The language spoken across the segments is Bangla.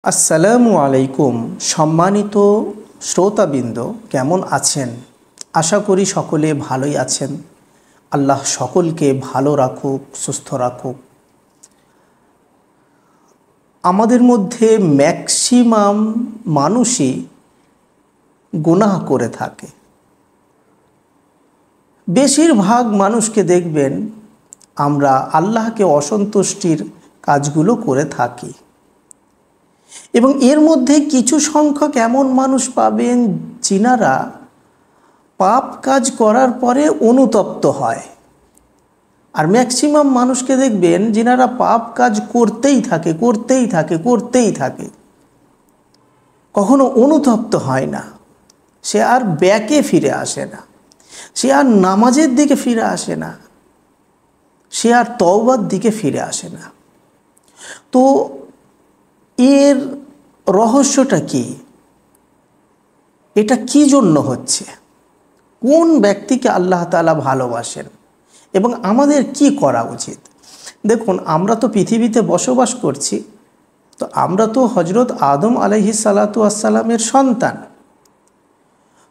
আসসালামু আলাইকুম। সম্মানিত শ্রোতাবৃন্দ, কেমন আছেন? আশা করি সকলে ভালোই আছেন। আল্লাহ সকলকে ভালো রাখুক, সুস্থ রাখুক। আমাদের মধ্যে ম্যাক্সিমাম মানুষই গুনাহ করে থাকে। বেশিরভাগ মানুষকে দেখবেন আমরা আল্লাহকে অসন্তুষ্টির কাজগুলো করে থাকি, এবং এর মধ্যে কিছু সংখ্যক এমন মানুষ পাবেন যিনারা পাপ কাজ করার পরে অনুতপ্ত হয়, আর ম্যাক্সিমাম মানুষকে দেখবেন যিনারা পাপ কাজ করতেই থাকে, কখনো অনুতপ্ত হয় না। সে আর ব্যাকে ফিরে আসে না, সে আর নামাজের দিকে ফিরে আসে না, সে আর তওবার দিকে ফিরে আসে না। তো এর রহস্যটা কি? এটা কি জন্য হচ্ছে? কোন ব্যক্তিকে আল্লাহ তাআলা ভালোবাসেন এবং আমাদের কি করা উচিত? দেখুন, আমরা তো পৃথিবীতে বসবাস করছি, তো আমরা তো হযরত আদম আলাইহিস সালাতু ওয়াস সালামের সন্তান।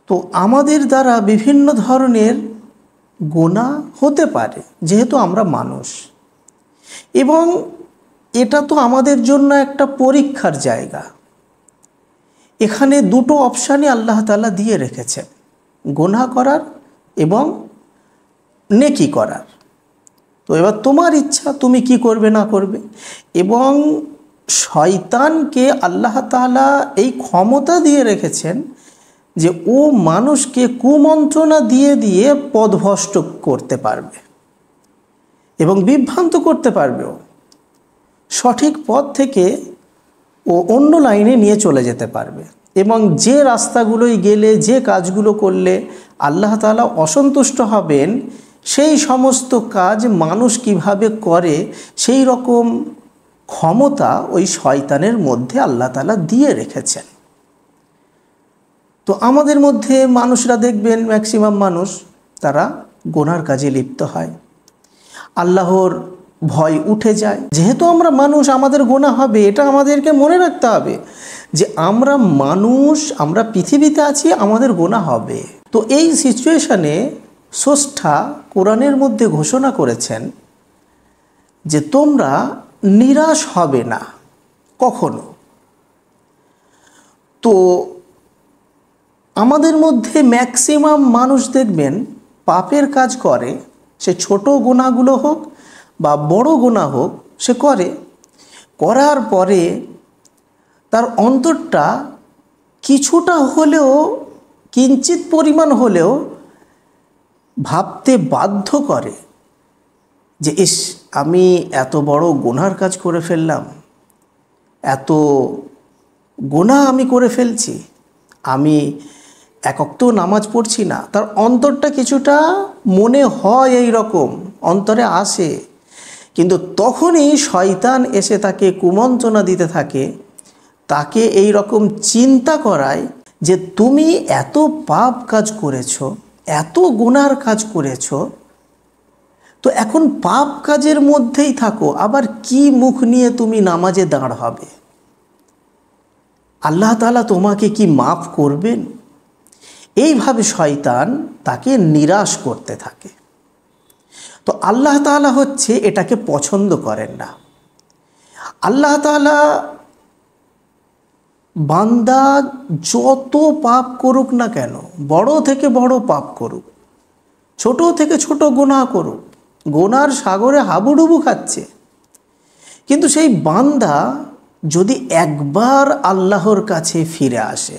তো আমাদের দ্বারা বিভিন্ন ধরনের গুনাহ হতে পারে, যেহেতু আমরা মানুষ, এবং এটা তো আমাদের জন্য একটা পরীক্ষার জায়গা। এখানে দুটো অপশানই আল্লাহ তাআলা দিয়ে রেখেছেন, গুনাহ করার এবং নেকি করার। তো এবার তোমার ইচ্ছা, তুমি কি করবে না করবে। এবং শয়তানকে আল্লাহ তাআলা এই ক্ষমতা দিয়ে রেখেছেন যে ও মানুষকে কুমন্ত্রণা দিয়ে দিয়ে পথভ্রষ্ট করতে পারবে এবং বিভ্রান্ত করতে পারবেও। সঠিক পথ থেকে ও অন্য লাইনে নিয়ে চলে যেতে পারবে, এবং যে রাস্তাগুলোই গেলে, যে কাজগুলো করলে আল্লাহ তাআলা অসন্তুষ্ট হবেন, সেই সমস্ত কাজ মানুষ কিভাবে করে সেই রকম ক্ষমতা ওই শয়তানের মধ্যে আল্লাহ তাআলা দিয়ে রেখেছেন। তো আমাদের মধ্যে মানুষরা দেখবেন, ম্যাক্সিমাম মানুষ তারা গুনার কাজে লিপ্ত হয়, আল্লাহর ভয় উঠে যায়। যেহেতু আমরা মানুষ, আমাদের গুনাহ হবে, এটা আমাদেরকে মনে রাখতে হবে যে আমরা মানুষ, আমরা পৃথিবীতে আছি, আমাদের গুনাহ হবে। তো এই সিচুয়েশনে স্রষ্টা কোরআনের মধ্যে ঘোষণা করেছেন যে তোমরা নিরাশ হবে না কখনো। তো আমাদের মধ্যে ম্যাক্সিমাম মানুষ দেখবেন পাপের কাজ করে, সে ছোট গুনাহগুলো হোক বা বড় গুনাহ হোক, সে করার পরে তার অন্তরটা কিছুটা হলেও, কিঞ্চিত পরিমাণ হলেও ভাবতে বাধ্য করে যে ইস, আমি এত বড় গুনার কাজ করে ফেললাম, এত গুনাহ আমি করে ফেলছি, আমি এক ওয়াক্ত নামাজ পড়ছি না। তার অন্তরটা কিছুটা মনে হয় এই রকম, অন্তরে আসে, কিন্তু তখনই শয়তান এসে তাকে কুমন্ত্রণা দিতে থাকে, তাকে এই রকম চিন্তা করায় যে তুমি এত পাপ কাজ করেছো, এত গুনার কাজ করেছো, তো এখন পাপ কাজের মধ্যেই থাকো, আবার কি মুখ নিয়ে তুমি নামাজে দাঁড় হবে? আল্লাহ তাআলা তোমাকে কি মাফ করবেন? এইভাবে শয়তান তাকে নিরাশ করতে থাকে। তো আল্লাহ তাআলা হচ্ছে এটাকে পছন্দ করেন না। আল্লাহ তাআলা বান্দা যত পাপ করুক না কেন, বড় থেকে বড় পাপ করুক, ছোট থেকে ছোট গুনাহ করুক, গুনার সাগরে হাবুডুবু খাচ্ছে, কিন্তু সেই বান্দা যদি একবার আল্লাহর কাছে ফিরে আসে,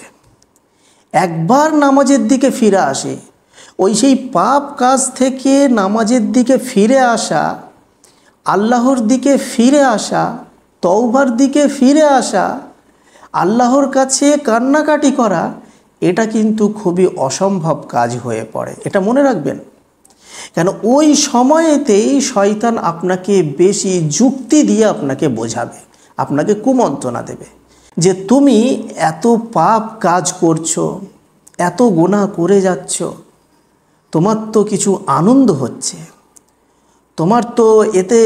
একবার নামাজের দিকে ফিরে আসে, ওই সেই পাপ কাজ থেকে নামাজের দিকে ফিরে আসা, আল্লাহর দিকে ফিরে আসা, তওবার দিকে ফিরে আসা, আল্লাহর কাছে কান্নাকাটি করা, এটা কিন্তু খুবই অসম্ভব কাজ হয়ে পড়ে। এটা মনে রাখবেন, কেন ওই সময়েতেই শয়তান আপনাকে বেশি যুক্তি দিয়ে আপনাকে বোঝাবে, আপনাকে কুমন্ত্রণা দেবে যে তুমি এত পাপ কাজ করছো, এত গুনাহ করে যাচ্ছ, তোমার তো কিছু আনন্দ হচ্ছে, তোমার তো এতে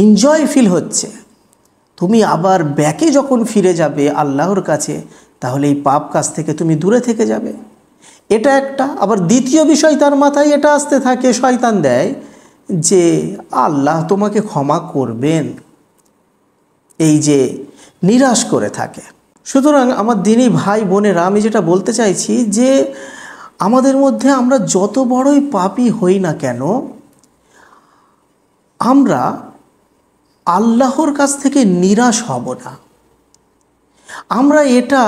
এনজয় ফিল হচ্ছে, তুমি আবার ব্যাকে যখন ফিরে যাবে আল্লাহর কাছে, তাহলে এই পাপ কাজ থেকে তুমি দূরে থেকে যাবে। এটা একটা। আবার দ্বিতীয় বিষয় তার মাথায় এটা আসতে থাকে, শয়তান দেয় যে আল্লাহ তোমাকে ক্ষমা করবেন, এই যে নিরাশ করে থাকে। সুতরাং আমার দিনী ভাই বোনেরা, আমি যেটা বলতে চাইছি যে আমাদের মধ্যে আমরা যত বড়ই পাপী হই না কেন, আমরা আল্লাহর কাছ থেকে নিরাশ হব না। আমরা এটা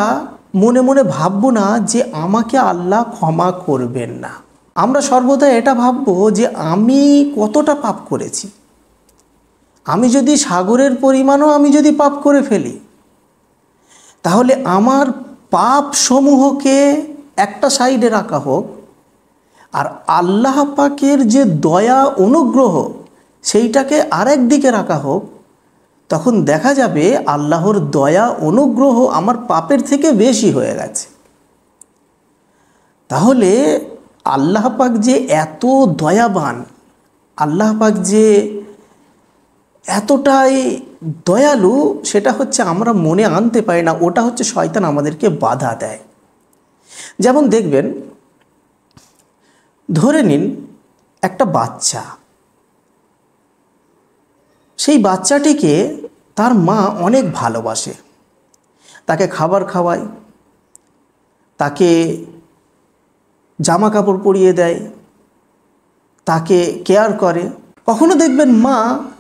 মনে মনে ভাববো না যে আমাকে আল্লাহ ক্ষমা করবেন না। আমরা সর্বদা এটা ভাববো যে আমি কতটা পাপ করেছি। আমি যদি সাগরের পরিমাণও আমি যদি পাপ করে ফেলি, তাহলে আমার পাপ সমূহকে একটা সাইডে রাখা হোক, আর আল্লাহ পাকের যে দয়া অনুগ্রহ সেইটাকে আরেক দিকে রাখা হোক, তখন দেখা যাবে আল্লাহর দয়া অনুগ্রহ আমার পাপের থেকে বেশি হয়ে গেছে। তাহলে আল্লাহ পাক যে এত দয়াবান, আল্লাহ পাক যে এতটাই দয়ালু, সেটা হচ্ছে আমরা মনে আনতে পারি না। ওটা হচ্ছে শয়তান আমাদেরকে বাধা দেয়। যেমন দেখবেন, ধরে নিন একটা বাচ্চা, সেই বাচ্চাটিকে তার মা অনেক ভালোবাসে, তাকে খাবার খাওয়ায়, তাকে জামা কাপড় পরিয়ে দেয়, তাকে কেয়ার করে। কখনো দেখবেন মা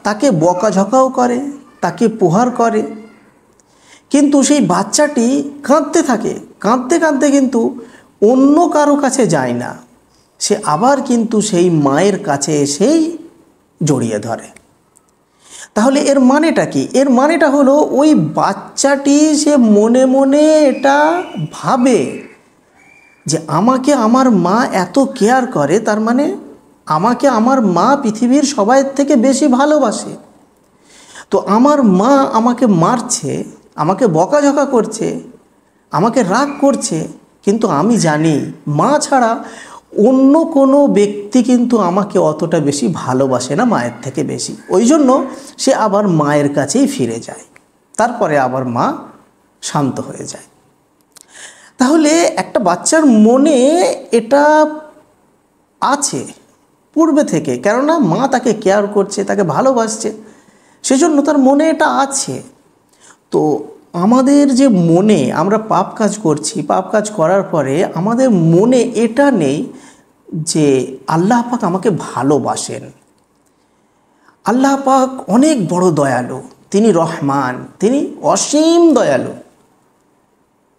তাকে বকাঝকাও করে, তাকে প্রহার করে, কিন্তু সেই বাচ্চাটি কাঁদতে থাকে। কাঁদতে কাঁদতে কিন্তু অন্য কারো কাছে যায় না, সে আবার কিন্তু সেই মায়ের কাছে এসেই জড়িয়ে ধরে। তাহলে এর মানেটা কি? এর মানেটা হলো ওই বাচ্চাটি সে মনে মনে এটা ভাবে যে আমাকে আমার মা এত কেয়ার করে, তার মানে আমাকে আমার মা পৃথিবীর সবাই থেকে বেশি ভালোবাসে। তো আমার মা আমাকে মারছে, আমাকে বকাঝকা করছে, আমাকে রাগ করছে, কিন্তু আমি জানি মা ছাড়া অন্য কোনো ব্যক্তি কিন্তু আমাকে অতটা বেশি ভালোবাসে না মায়ের থেকে বেশি। ওই জন্য সে আবার মায়ের কাছেই ফিরে যায়, তারপরে আবার মা শান্ত হয়ে যায়। তাহলে একটা বাচ্চার মনে এটা আছে পূর্বে থেকে, কেননা মা তাকে কেয়ার করছে, তাকে ভালোবাসছে, সেজন্য তার মনে এটা আছে। তো আমাদের যে মনে আমরা পাপ কাজ করছি, পাপ কাজ করার পরে আমাদের মনে এটা নেই যে আল্লাহ পাক আমাকে ভালোবাসেন, আল্লাহ পাক অনেক বড় দয়ালু, তিনি রহমান, তিনি অসীম দয়ালু,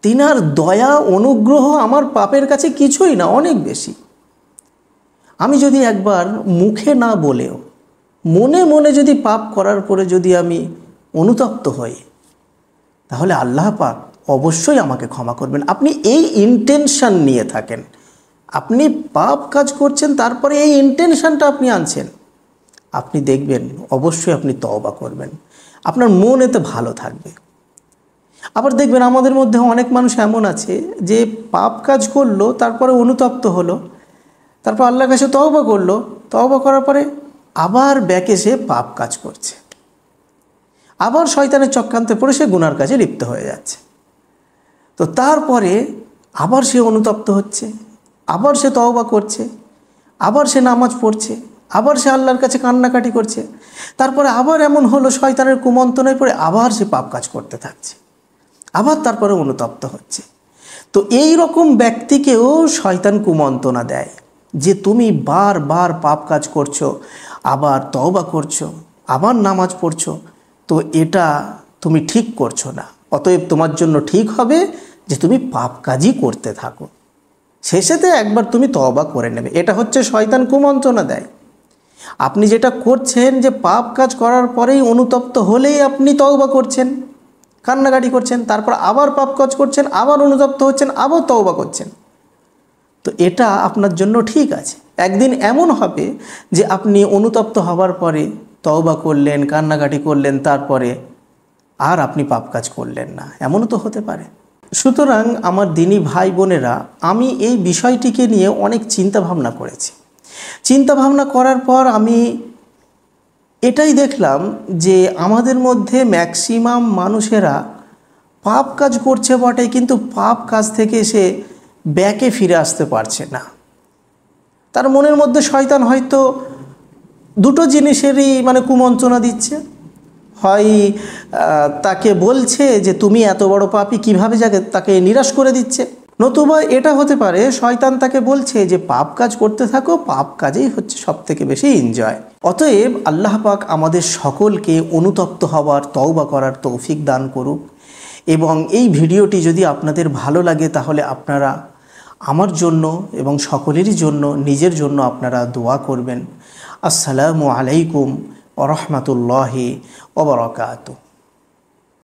তিনার দয়া অনুগ্রহ আমার পাপের কাছে কিছুই না, অনেক বেশি। আমি যদি একবার মুখে না বলেও মনে মনে যদি পাপ করার পরে যদি আমি অনুতপ্ত হই, তাহলে আল্লাহ পাক অবশ্যই আমাকে ক্ষমা করবেন। আপনি এই ইন্টেনশন নিয়ে থাকেন, আপনি পাপ কাজ করছেন, তারপরে এই ইন্টেনশনটা আপনি আনছেন, আপনি দেখবেন অবশ্যই আপনি তওবা করবেন, আপনার মন এতে ভালো থাকবে। আবার দেখবেন আমাদের মধ্যে অনেক মানুষ এমন আছে যে পাপ কাজ করলো, তারপরে অনুতপ্ত হলো, তারপর আল্লাহর কাছে তওবা করলো, তওবা করার পরে আবার ব্যাকে সে পাপ কাজ করছে, আবার শয়তানের চক্রান্তে পড়ে সে গুনার কাজে লিপ্ত হয়ে যাচ্ছে। তো তারপরে আবার সে অনুতপ্ত হচ্ছে, আবার সে তওবা করছে, আবার সে নামাজ পড়ছে, আবার সে আল্লাহর কাছে কান্নাকাটি করছে, তারপরে আবার এমন হলো শয়তানের কুমন্ত্রণায় পড়ে আবার সে পাপ কাজ করতে থাকছে, আবার তারপরে অনুতপ্ত হচ্ছে। তো এই রকম ব্যক্তিকেও শয়তান কুমন্ত্রণা দেয় যে তুমি বারবার পাপ কাজ করছো, আবার তওবা করছো, আবার নামাজ পড়ছো, তো এটা তুমি ঠিক করছো না, অতএব তোমার জন্য ঠিক হবে যে তুমি পাপ কাজই করতে থাকো, শেষেতে একবার তুমি তওবা করে নেবে। এটা হচ্ছে শয়তান কুমন্ত্রণা দেয়। আপনি যেটা করছেন যে পাপ কাজ করার পরেই অনুতপ্ত হলেই আপনি তওবা করছেন, কান্নাকাটি করছেন, তারপর আবার পাপ কাজ করছেন, আবার অনুতপ্ত হচ্ছেন, আবার তওবা করছেন, তো এটা আপনার জন্য ঠিক আছে। একদিন এমন হবে যে আপনি অনুতপ্ত হওয়ার পরে তওবা করলেন, কান্নাকাটি করলেন, তারপরে আর আপনি পাপ কাজ করলেন না, এমনও তো হতে পারে। সুতরাং আমার দিনী ভাই বোনেরা, আমি এই বিষয়টিকে নিয়ে অনেক চিন্তা ভাবনা করেছি। চিন্তা ভাবনা করার পর আমি এটাই দেখলাম যে আমাদের মধ্যে ম্যাক্সিমাম মানুষেরা পাপ কাজ করছে বটে, কিন্তু পাপ কাজ থেকে সে ব্যাকে ফিরে আসতে পারছে না। তার মনের মধ্যে শয়তান হয়তো দুটো জিনিসেরই কুমন্ত্রণা দিচ্ছে। হয় তাকে বলছে যে তুমি এত বড় পাপী, কীভাবে তাকে নিরাশ করে দিচ্ছে। নতুবা এটা হতে পারে শয়তান তাকে বলছে যে পাপ কাজ করতে থাকো, পাপ কাজেই হচ্ছে সবথেকে বেশি এনজয়। অতএব আল্লাহ পাক আমাদের সকলকে অনুতপ্ত হওয়ার, তওবা করার তৌফিক দান করুক। এবং এই ভিডিওটি যদি আপনাদের ভালো লাগে তাহলে আপনারা আমার জন্য এবং সকলেরই জন্য, নিজের জন্য আপনারা দোয়া করবেন। আসসালামু আলাইকুম ওয়া রাহমাতুল্লাহি ওয়া বারাকাতুহু।